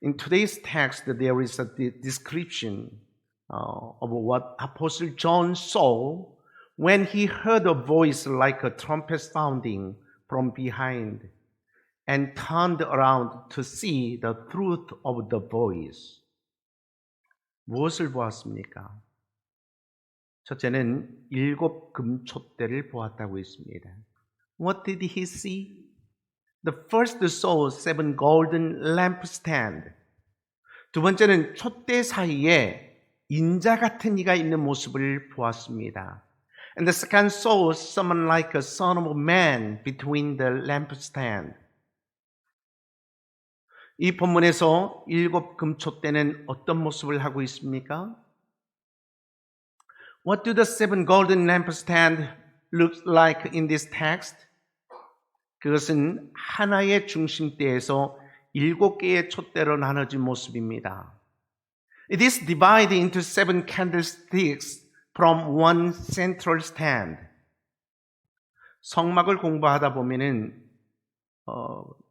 In today's text, there is a description of what Apostle John saw when he heard a voice like a trumpet sounding from behind and turned around to see the truth of the voice. 무엇을 보았습니까? 첫째는 7 금촛대를 보았다고 했습니다. What did he see? The first saw 7 golden lampstands. 두 번째는 촛대 사이에 인자 같은 이가 있는 모습을 보았습니다. And the second saw someone like a son of man between the lampstands. 이 본문에서 7 금촛대는 어떤 모습을 하고 있습니까? What do the 7 golden lampstands look like in this text? 그것은 하나의 중심대에서 7개의 촛대로 나눠진 모습입니다. It is divided into 7 candlesticks from one central stand. 성막을 공부하다 보면은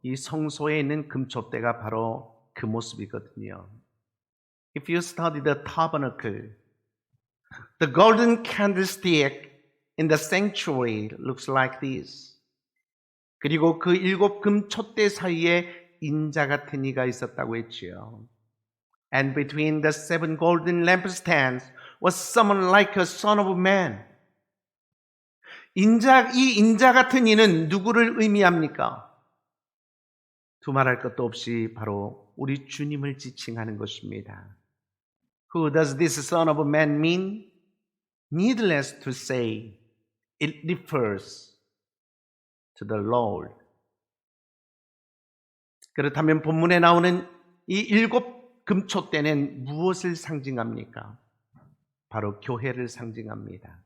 이 성소에 있는 금촛대가 바로 그 모습이거든요. If you study the tabernacle, the golden candlestick in the sanctuary looks like this. 그리고 그 7 금촛대 사이에 인자 같은 이가 있었다고 했지요. And between the 7 golden lampstands was someone like a son of man. 이 인자 같은 이는 누구를 의미합니까? 두말할 것도 없이 바로 우리 주님을 지칭하는 것입니다. Who does this son of man mean? Needless to say, it refers to the Lord. 그렇다면 본문에 나오는 이 7 금촛대는 무엇을 상징합니까? 바로 교회를 상징합니다.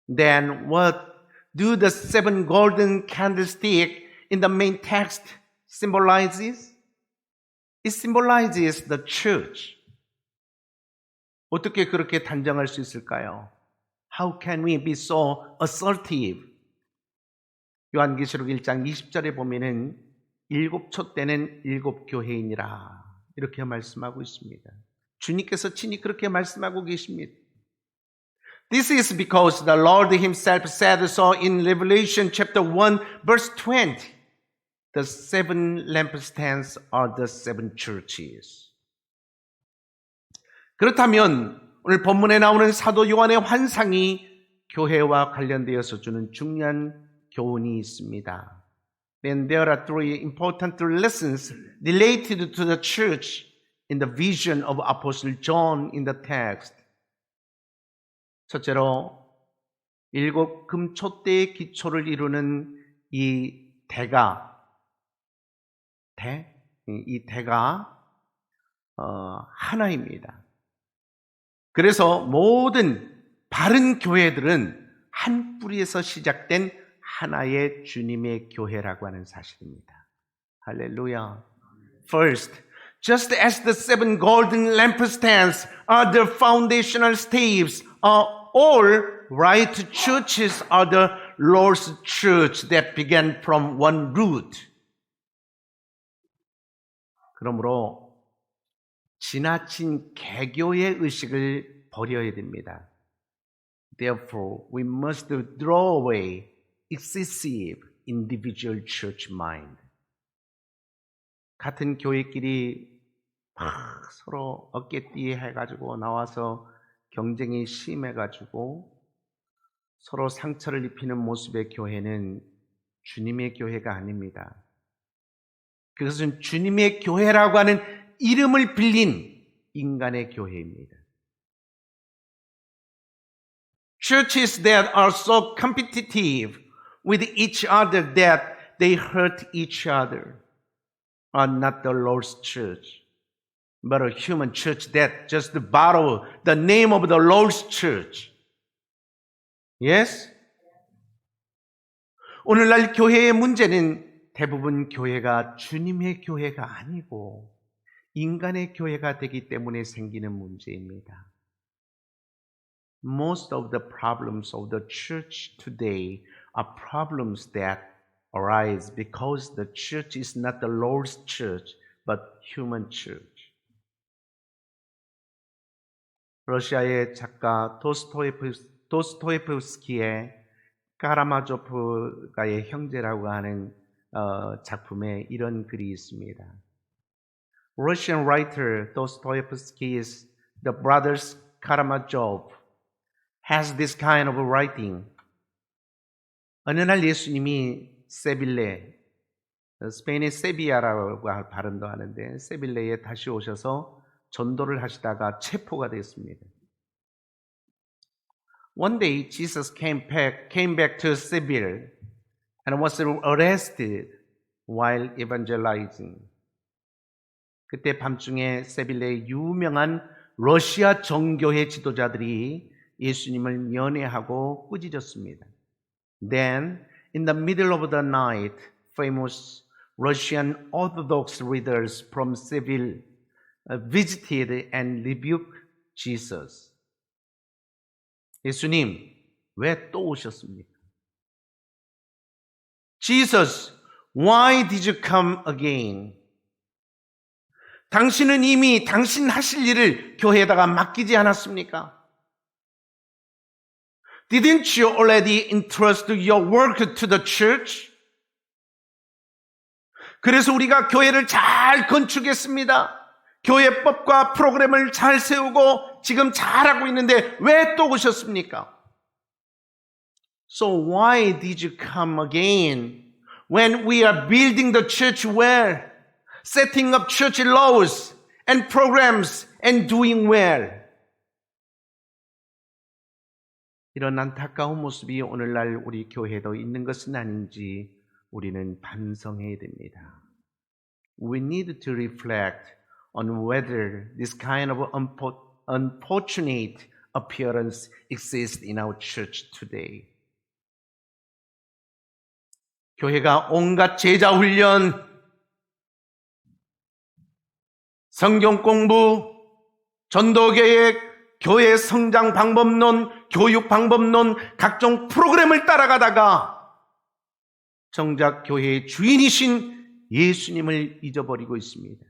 Then what do the 7 golden candlesticks in the main text symbolizes? It symbolizes the church. 어떻게 그렇게 단정할 수 있을까요? How can we be so assertive? 요한계시록 1장 20절에 보면은 7 촛대는 7 교회이니라 이렇게 말씀하고 있습니다. 주님께서 친히 그렇게 말씀하고 계십니다. This is because the Lord himself said so in Revelation chapter 1 verse 20. The 7 lampstands are the 7 churches. 그렇다면 오늘 본문에 나오는 사도 요한의 환상이 교회와 관련되어서 주는 중요한 교훈이 있습니다. Then there are 3 important lessons related to the church in the vision of Apostle John in the text. 첫째로 7 금촛대의 기초를 이루는 이 대가 하나입니다. 그래서 모든 바른 교회들은 한 뿌리에서 시작된 하나의 주님의 교회라고 하는 사실입니다. 할렐루야. First, just as the 7 golden lampstands are the foundational staves, all right churches are the Lord's church that began from one root. 그러므로 지나친 개교의 의식을 버려야 됩니다. Therefore, we must draw away excessive individual church mind. 같은 교회끼리 막 서로 어깨띠 해가지고 나와서 경쟁이 심해가지고 서로 상처를 입히는 모습의 교회는 주님의 교회가 아닙니다. 그것은 주님의 교회라고 하는 이름을 빌린 인간의 교회입니다. Churches that are so competitive with each other that they hurt each other are not the Lord's church, but a human church that just borrow the name of the Lord's church. Yes? 오늘날 교회의 문제는 대부분 교회가 주님의 교회가 아니고 인간의 교회가 되기 때문에 생기는 문제입니다. Most of the problems of the church today are problems that arise because the church is not the Lord's church, but human church. 러시아의 작가 도스토예프스키의 카라마조프가의 형제라고 하는 작품에 이런 글이 있습니다. Russian writer Dostoevsky's The Brothers Karamazov has this kind of writing. 어느 날 예수님이 세빌레, 스페인의 세비야라고 발음도 하는데 세빌레에 다시 오셔서 전도를 하시다가 체포가 됐습니다. One day Jesus came back to Seville and was arrested while evangelizing. 그때 밤중에 세빌레의 유명한 러시아 정교회 지도자들이 예수님을 면회하고 꾸짖었습니다. Then, in the middle of the night, famous Russian Orthodox leaders from Seville visited and rebuked Jesus. 예수님, 왜 또 오셨습니까? Jesus, why did you come again? 당신은 이미 당신 하실 일을 교회에다가 맡기지 않았습니까? Didn't you already entrust your work to the church? 그래서 우리가 교회를 잘 건축했습니다. 교회법과 프로그램을 잘 세우고 지금 잘하고 있는데 왜 또 오셨습니까? So why did you come again when we are building the church well, setting up church laws and programs and doing well? 이런 안타까운 모습이 오늘날 우리 교회도 있는 것은 아닌지 우리는 반성해야 됩니다. We need to reflect on whether this kind of unfortunate appearance exists in our church today. 교회가 온갖 제자 훈련, 성경 공부, 전도 계획, 교회 성장 방법론, 교육 방법론, 각종 프로그램을 따라가다가 정작 교회의 주인이신 예수님을 잊어버리고 있습니다.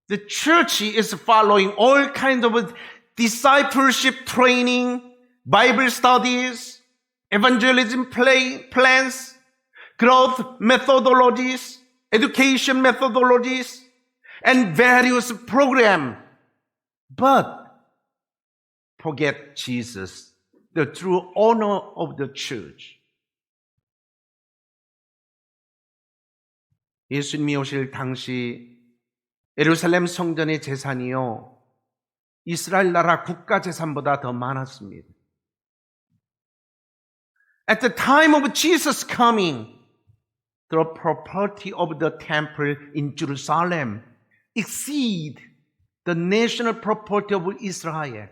The church is following all kinds of discipleship training, Bible studies, evangelism plans, growth methodologies, education methodologies, and various programs. But forget Jesus, the true owner of the church. 예수님이 오실 당시 예루살렘 성전의 재산이요 이스라엘 나라 국가 재산보다 더 많았습니다. At the time of Jesus coming, the property of the temple in Jerusalem exceed the national property of Israel.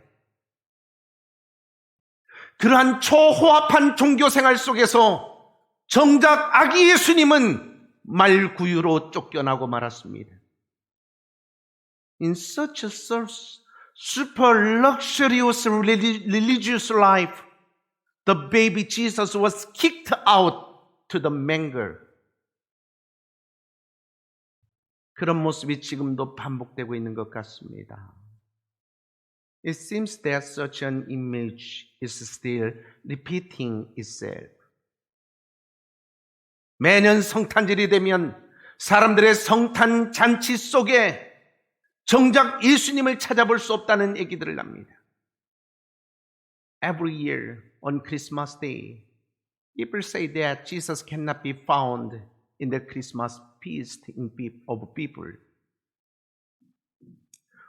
그러한 초호합한 종교생활 속에서 정작 아기 예수님은 말구유로 쫓겨나고 말았습니다. In such a super luxurious religious life, the baby Jesus was kicked out to the manger. 그런 모습이 지금도 반복되고 있는 것 같습니다. It seems that such an image is still repeating itself. 매년 성탄절이 되면 사람들의 성탄 잔치 속에 정작 예수님을 찾아볼 수 없다는 얘기들을 합니다. Every year on Christmas Day, people say that Jesus cannot be found in the Christmas feast of people.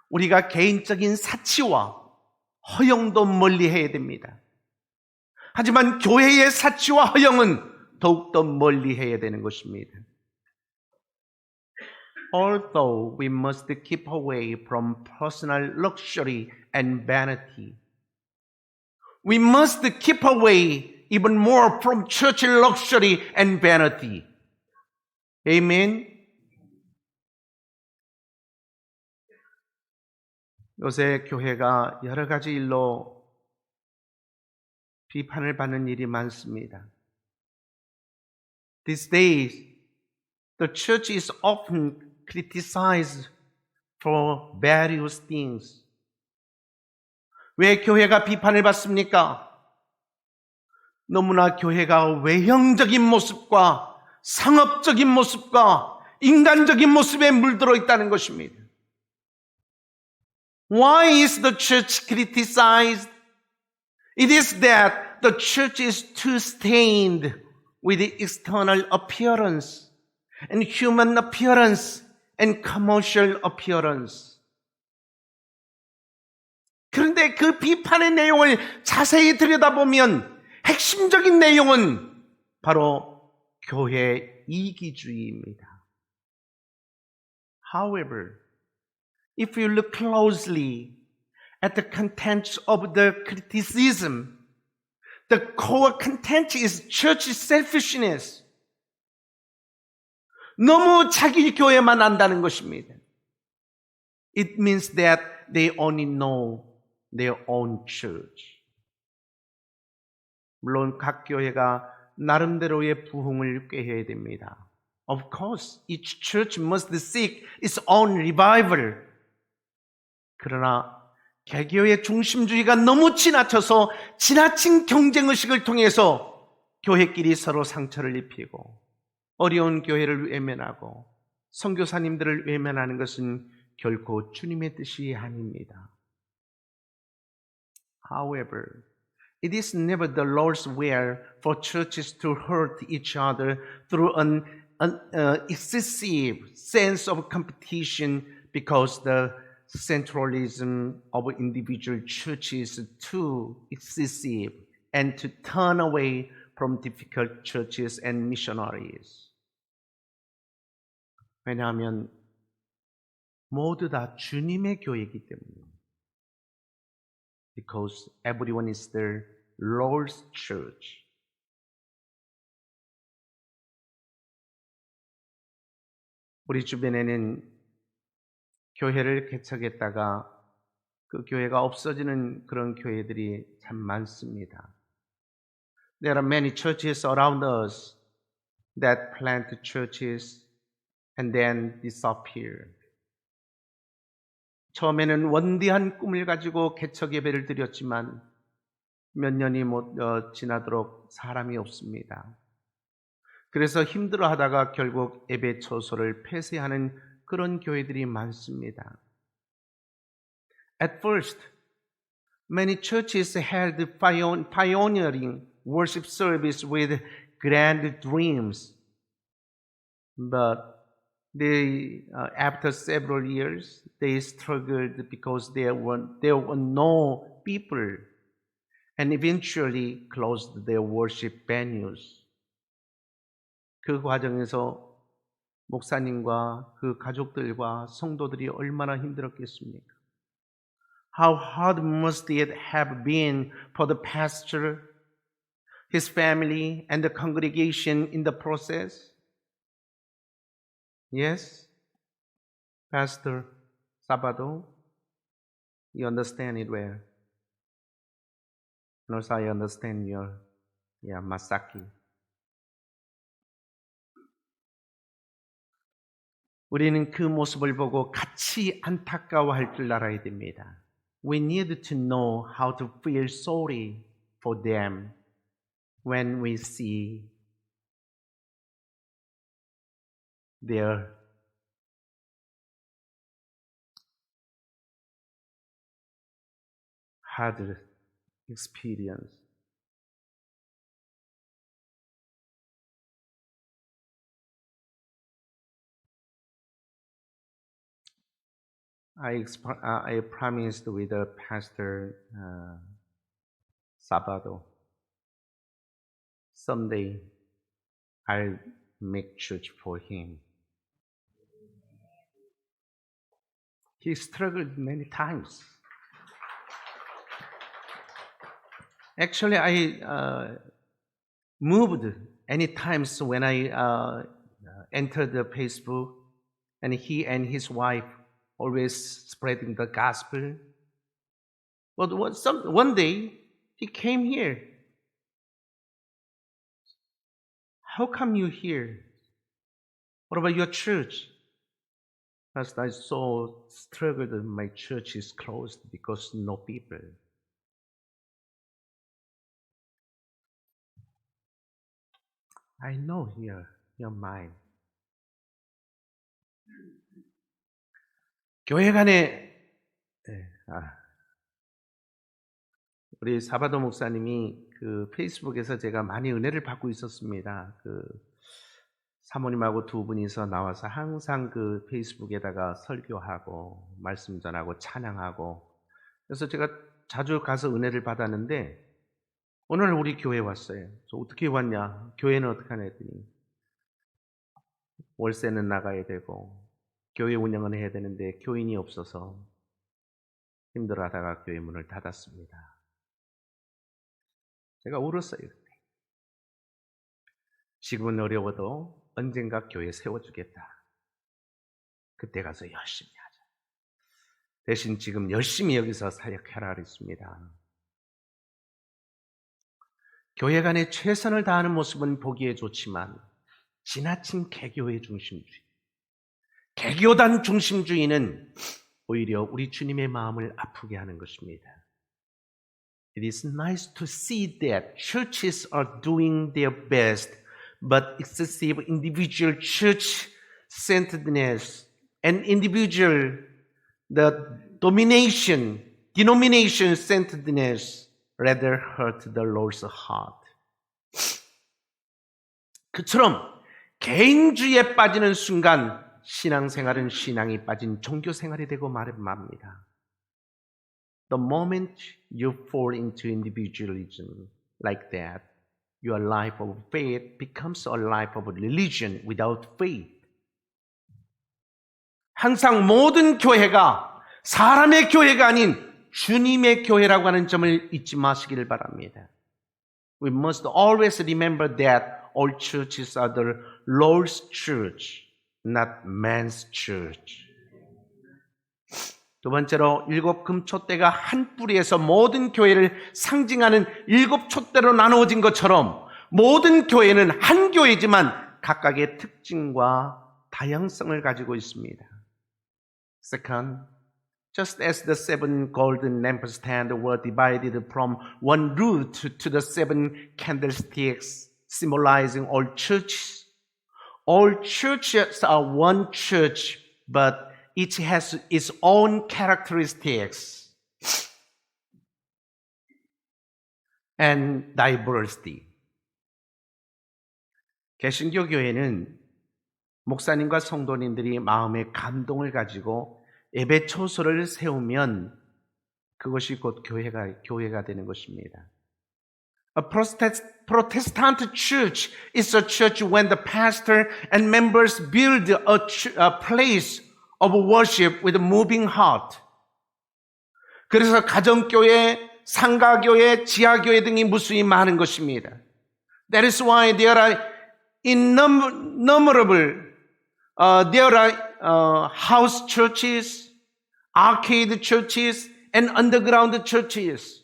우리가 개인적인 사치와 허영도 멀리해야 됩니다. 하지만 교회의 사치와 허영은 더욱더 멀리해야 되는 것입니다. Although we must keep away from personal luxury and vanity, we must keep away even more from church luxury and vanity. Amen. 요새 교회가 여러 가지 일로 비판을 받는 일이 많습니다. These days, the church is often criticized for various things. 왜 교회가 비판을 받습니까? 너무나 교회가 외형적인 모습과 상업적인 모습과 인간적인 모습에 물들어 있다는 것입니다. Why is the church criticized? It is that the church is too stained with the external appearance and human appearance and commercial appearance. 그런데 그 비판의 내용을 자세히 들여다보면 핵심적인 내용은 바로 교회 이기주의입니다. However, if you look closely at the content of the criticism, the core content is church selfishness. 너무 자기 교회만 안다는 것입니다. It means that they only know their own church. 물론 각 교회가 나름대로의 부흥을 꾀해야 됩니다. Of course, each church must seek its own revival. 그러나 개교의 중심주의가 너무 지나쳐서 지나친 경쟁의식을 통해서 교회끼리 서로 상처를 입히고 어려운 교회를 외면하고 선교사님들을 외면하는 것은 결코 주님의 뜻이 아닙니다. However, it is never the Lord's will for churches to hurt each other through an excessive sense of competition because the centralism of individual churches is too excessive and to turn away from difficult churches and missionaries. 왜냐하면 모두 다 주님의 교회이기 때문에. Because everyone is the Lord's church. 우리 주변에는 교회를 개척했다가 그 교회가 없어지는 그런 교회들이 참 많습니다. There are many churches around us that plant churches and then disappear. 처음에는 원대한 꿈을 가지고 개척 예배를 드렸지만 몇 년이 지나도록 사람이 없습니다. 그래서 힘들어하다가 결국 예배 처소를 폐쇄하는 그런 교회들이 많습니다. At first, many churches held pioneering worship service with grand dreams, but after several years, they struggled because there were no people, and eventually closed their worship venues. 그 과정에서 목사님과 그 가족들과 성도들이 얼마나 힘들었겠습니까? How hard must it have been for the pastor, his family, and the congregation in the process? Yes, Pastor Sabado, you understand it well. And also I understand your, Masaki. 우리는 그 모습을 보고 같이 안타까워할 줄 알아야 됩니다. We need to know how to feel sorry for them when we see their hard experience. I promised with Pastor Sabado, someday I'll make church for him. He struggled many times. Actually, I moved any times when I entered the Facebook, and he and his wife always spreading the gospel. But one day, he came here. How come you here? What about your church? As I so struggled, my church is closed because no people. I know your mind. 교회 간에 우리 사바도 목사님이 그 페이스북에서 제가 많이 은혜를 받고 있었습니다. 그 사모님하고 두 분이서 나와서 항상 그 페이스북에다가 설교하고 말씀 전하고 찬양하고 그래서 제가 자주 가서 은혜를 받았는데 오늘 우리 교회 왔어요. 저 어떻게 왔냐? 교회는 어떻게 하냐 했더니 월세는 나가야 되고 교회 운영은 해야 되는데 교인이 없어서 힘들어하다가 교회 문을 닫았습니다. 제가 울었어요. 지금은 어려워도 언젠가 교회 세워주겠다. 그때 가서 열심히 하자. 대신 지금 열심히 여기서 사역해라 그랬습니다. 교회 간에 최선을 다하는 모습은 보기에 좋지만 지나친 개교의 중심주의, 개교단 중심주의는 오히려 우리 주님의 마음을 아프게 하는 것입니다. It is nice to see that churches are doing their best, but excessive individual church-centeredness and individual denomination-centeredness rather hurt the Lord's heart. 그처럼 개인주의에 빠지는 순간 신앙생활은 신앙이 빠진 종교생활이 되고 맙니다. The moment you fall into individualism like that, your life of faith becomes a life of religion without faith. 항상 모든 교회가 사람의 교회가 아닌 주님의 교회라고 하는 점을 잊지 마시기를 바랍니다. We must always remember that all churches are the Lord's church, not man's church. 두 번째로 일곱 금촛대가 한 뿌리에서 모든 교회를 상징하는 일곱 촛대로 나누어진 것처럼 모든 교회는 한 교회지만 각각의 특징과 다양성을 가지고 있습니다. Second, just as the seven golden lampstands were divided from one root to the seven candlesticks, symbolizing all churches are one church, but each has its own characteristics and diversity. 개신교 교회는 목사님과 성도님들이 마음의 감동을 가지고 예배 초소를 세우면 그것이 곧 교회가 되는 것입니다. A Protestant church is a church when the pastor and members build a place of worship with a moving heart. 그래서 가정교회, 상가교회, 지하교회 등이 무수히 많은 것입니다. That is why there are innumerable there are house churches, arcade churches, and underground churches.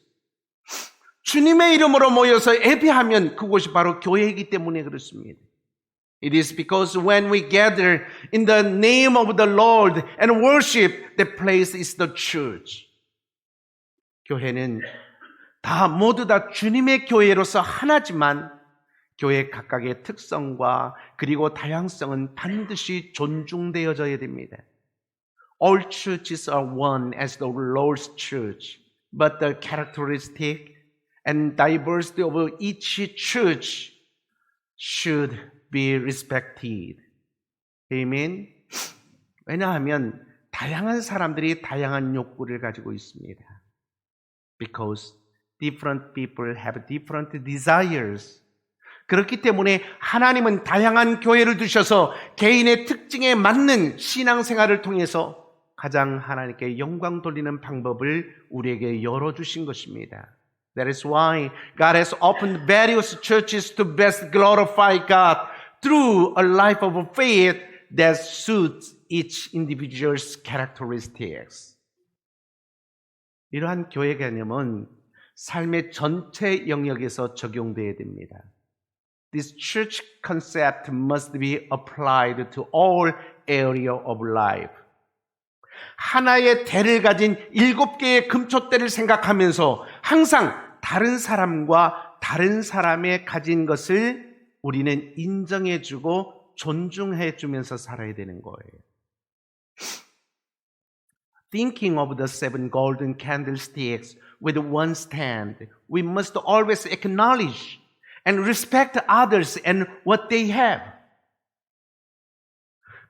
주님의 이름으로 모여서 예배하면 그곳이 바로 교회이기 때문에 그렇습니다. It is because when we gather in the name of the Lord and worship, that place is the church. 교회는 모두 다 주님의 교회로서 하나지만 교회 각각의 특성과 그리고 다양성은 반드시 존중되어져야 됩니다. All churches are one as the Lord's church, but the characteristic and diversity of each church should be respected. Amen. 왜냐하면 다양한 사람들이 다양한 욕구를 가지고 있습니다. Because different people have different desires. 그렇기 때문에 하나님은 다양한 교회를 두셔서 개인의 특징에 맞는 신앙생활을 통해서 가장 하나님께 영광 돌리는 방법을 우리에게 열어주신 것입니다. That is why God has opened various churches to best glorify God through a life of faith that suits each individual's characteristics. 이러한 교회 개념은 삶의 전체 영역에서 적용되어야 됩니다. this church concept must be applied to all area of life. 하나의 대를 가진 7개의 금초대를 생각하면서 항상 다른 사람과 다른 사람의 가진 것을 우리는 인정해주고 존중해주면서 살아야 되는 거예요. Thinking of the 7 golden candlesticks with one stand, we must always acknowledge and respect others and what they have.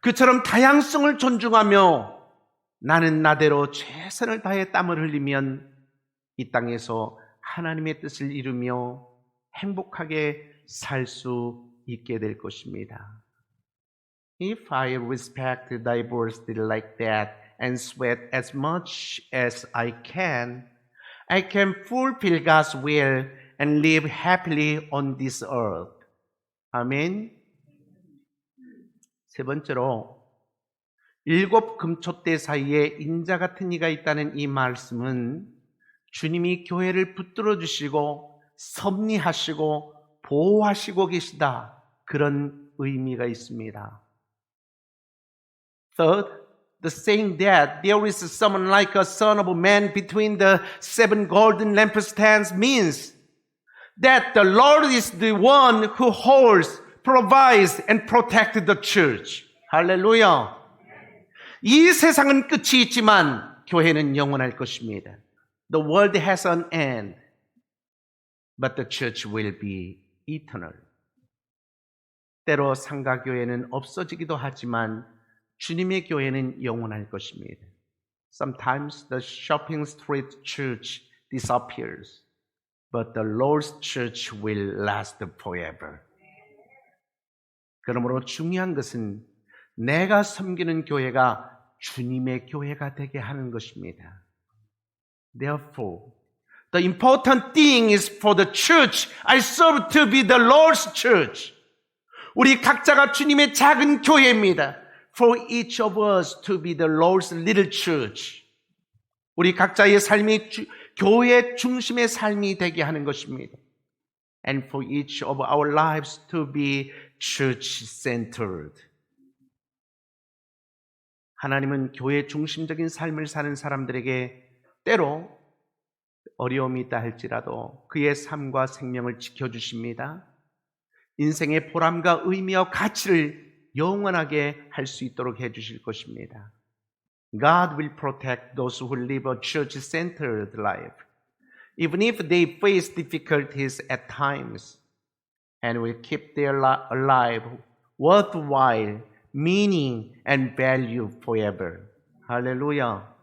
그처럼 다양성을 존중하며 나는 나대로 최선을 다해 땀을 흘리면 이 땅에서 하나님의 뜻을 이루며 행복하게 살 수 있게 될 것입니다. If I respect diversity like that and sweat as much as I can fulfill God's will and live happily on this earth. 아멘. 세 번째로 7 금초대 사이에 인자 같은 이가 있다는 이 말씀은 주님이 교회를 붙들어 주시고 섭리하시고 보호하시고 계시다. 그런 의미가 있습니다. Third, the saying that there is someone like a son of man between the 7 golden lampstands means that the Lord is the one who holds, provides, and protects the church. 할렐루야. 이 세상은 끝이 있지만 교회는 영원할 것입니다. The world has an end, but the church will be eternal. 때로 상가교회는 없어지기도 하지만 주님의 교회는 영원할 것입니다. Sometimes the shopping street church disappears, but the Lord's church will last forever. 그러므로 중요한 것은 내가 섬기는 교회가 주님의 교회가 되게 하는 것입니다. Therefore, the important thing is for the church I serve to be the Lord's church. 우리 각자가 주님의 작은 교회입니다. For each of us to be the Lord's little church. 우리 각자의 삶이 교회 중심의 삶이 되게 하는 것입니다. And for each of our lives to be church-centered. 하나님은 교회 중심적인 삶을 사는 사람들에게 때로 어려움이 있다 할지라도 그의 삶과 생명을 지켜주십니다. 인생의 보람과 의미와 가치를 영원하게 할 수 있도록 해주실 것입니다. God will protect those who live a church-centered life, even if they face difficulties at times, and will keep their life worthwhile, meaning and value forever. 할렐루야.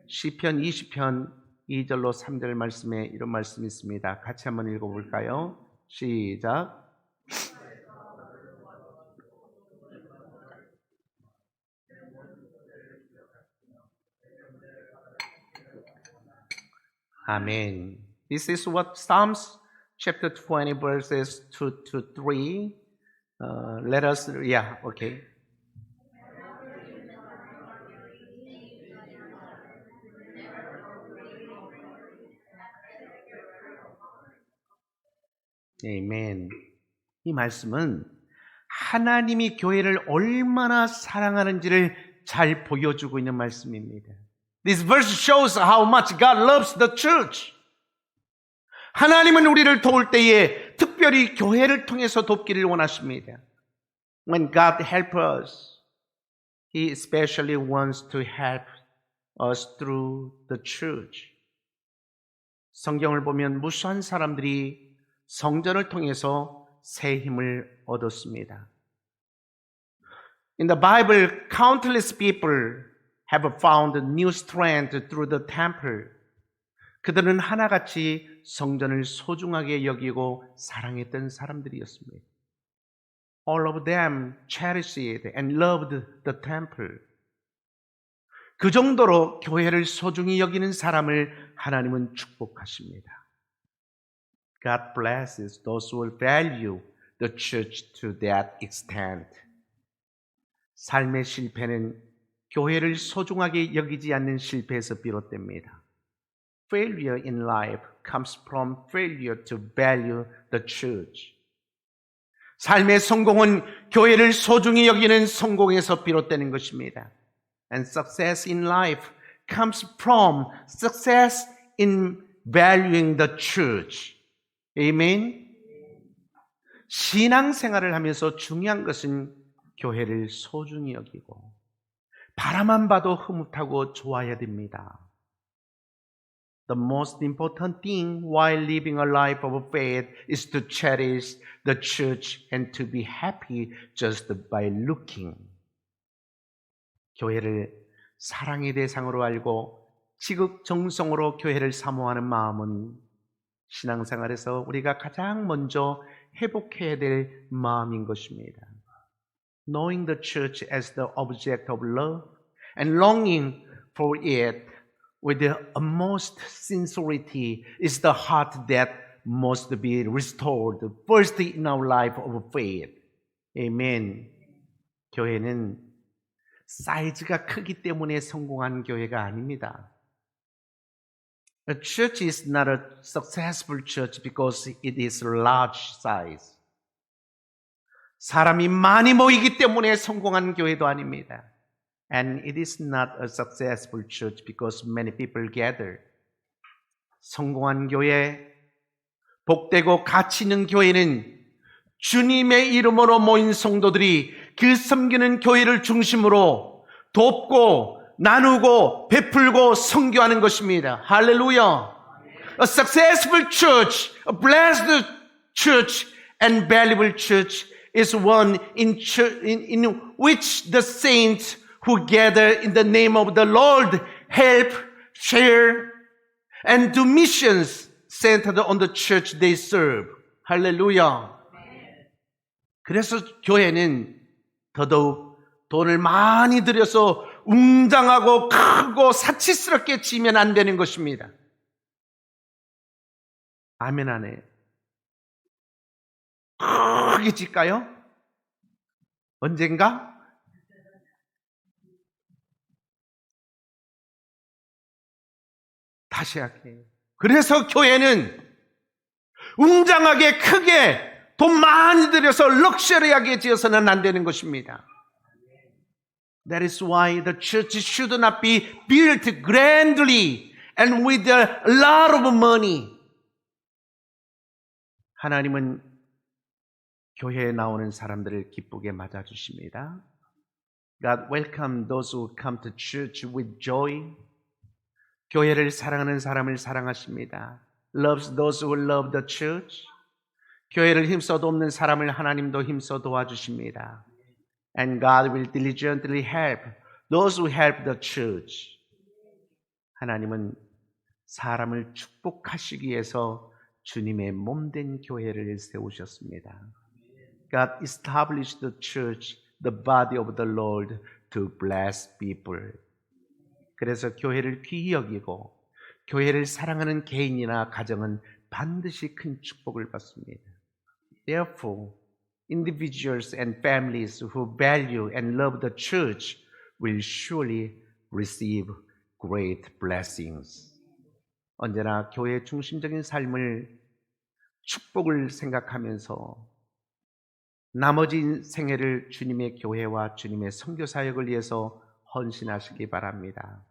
시편 20편 2절로 3절 말씀에 이런 말씀이 있습니다. 같이 한번 읽어볼까요? 시작. Amen. This is what Psalms chapter 20 verses 2 to 3. Let us, okay. Amen. 이 말씀은 하나님이 교회를 얼마나 사랑하는지를 잘 보여주고 있는 말씀입니다. This verse shows how much God loves the church. 하나님은 우리를 도울 때에 특별히 교회를 통해서 돕기를 원하십니다. When God helps us, He especially wants to help us through the church. 성경을 보면 무수한 사람들이 성전을 통해서 새 힘을 얻었습니다. In the Bible, countless people have found new strength through the temple. 그들은 하나같이 성전을 소중하게 여기고 사랑했던 사람들이었습니다. All of them cherished and loved the temple. 그 정도로 교회를 소중히 여기는 사람을 하나님은 축복하십니다. God blesses those who value the church to that extent. 삶의 실패는 교회를 소중하게 여기지 않는 실패에서 비롯됩니다. Failure in life comes from failure to value the church. 삶의 성공은 교회를 소중히 여기는 성공에서 비롯되는 것입니다. And success in life comes from success in valuing the church. Amen. 신앙생활을 하면서 중요한 것은 교회를 소중히 여기고 바라만 봐도 흐뭇하고 좋아야 됩니다. The most important thing while living a life of faith is to cherish the church and to be happy just by looking. 교회를 사랑의 대상으로 알고 지극정성으로 교회를 사모하는 마음은 신앙생활에서 우리가 가장 먼저 회복해야 될 마음인 것입니다. Knowing the church as the object of love and longing for it with the utmost sincerity is the heart that must be restored first in our life of faith. Amen. 교회는 사이즈가 크기 때문에 성공한 교회가 아닙니다. A church is not a successful church because it is large size. 사람이 많이 모이기 때문에 성공한 교회도 아닙니다. And it is not a successful church because many people gather. 성공한 교회, 복되고 가치 있는 교회는 주님의 이름으로 모인 성도들이 그 섬기는 교회를 중심으로 돕고 나누고 베풀고 선교하는 것입니다. 할렐루야. A successful church, a blessed church and valuable church is one in which the saints who gather in the name of the Lord help, share, and do missions centered on the church they serve. 할렐루야. 그래서 교회는 더더욱 돈을 많이 들여서 웅장하고 크고 사치스럽게 지면 안 되는 것입니다. 아멘 안 해요? 크게 질까요? 언젠가? 다시 할게요. 그래서 교회는 웅장하게 크게 돈 많이 들여서 럭셔리하게 지어서는 안 되는 것입니다. That is why the church should not be built grandly and with a lot of money. 하나님은 교회에 나오는 사람들을 기쁘게 맞아주십니다. God welcome those who come to church with joy. 교회를 사랑하는 사람을 사랑하십니다. Loves those who love the church. 교회를 힘써 돕는 사람을 하나님도 힘써 도와주십니다. And God will diligently help those who help the church. 하나님은 사람을 축복하시기 위해서 주님의 몸된 교회를 세우셨습니다. God established the church, the body of the Lord, to bless people. 그래서 교회를 귀히 여기고 교회를 사랑하는 개인이나 가정은 반드시 큰 축복을 받습니다. Therefore, individuals and families who value and love the church will surely receive great blessings. 언제나 교회 중심적인 삶을 축복을 생각하면서 나머지 생애를 주님의 교회와 주님의 선교 사역을 위해서 헌신하시기 바랍니다.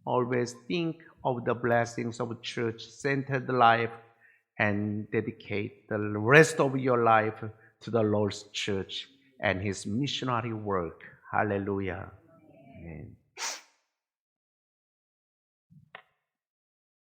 Always think of the blessings of church-centered life and dedicate the rest of your life to the Lord's church and His missionary work. Hallelujah. Amen.